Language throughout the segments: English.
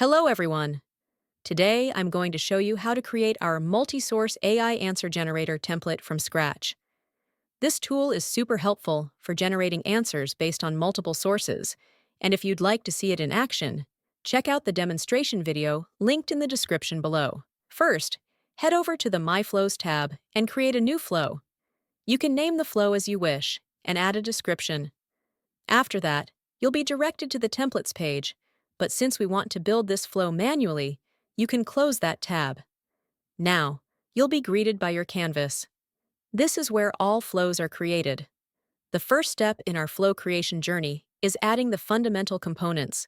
Hello, everyone. Today, I'm going to show you how to create our multi-source AI answer generator template from scratch. This tool is super helpful for generating answers based on multiple sources, and if you'd like to see it in action, check out the demonstration video linked in the description below. First, head over to the My Flows tab and create a new flow. You can name the flow as you wish and add a description. After that, you'll be directed to the Templates page, but since we want to build this flow manually, you can close that tab. Now, you'll be greeted by your canvas. This is where all flows are created. The first step in our flow creation journey is adding the fundamental components: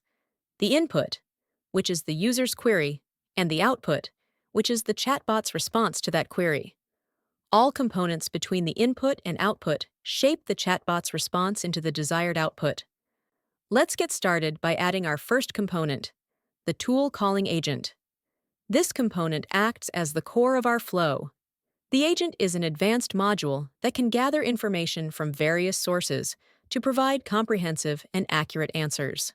the input, which is the user's query, and the output, which is the chatbot's response to that query. All components between the input and output shape the chatbot's response into the desired output. Let's get started by adding our first component, the tool calling agent. This component acts as the core of our flow. The agent is an advanced module that can gather information from various sources to provide comprehensive and accurate answers.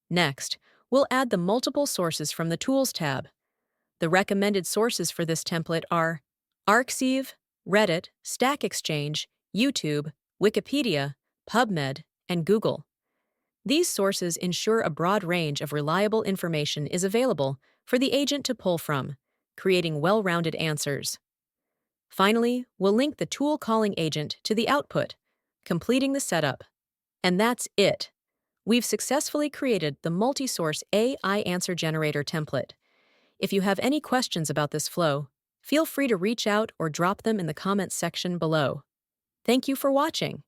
Next, we'll add the multiple sources from the Tools tab. The recommended sources for this template are Arxiv, Reddit, Stack Exchange, YouTube, Wikipedia, PubMed, and Google. These sources ensure a broad range of reliable information is available for the agent to pull from, creating well-rounded answers. Finally, we'll link the tool calling agent to the output, completing the setup. And that's it. We've successfully created the multi-source AI answer generator template. If you have any questions about this flow, feel free to reach out or drop them in the comments section below. Thank you for watching.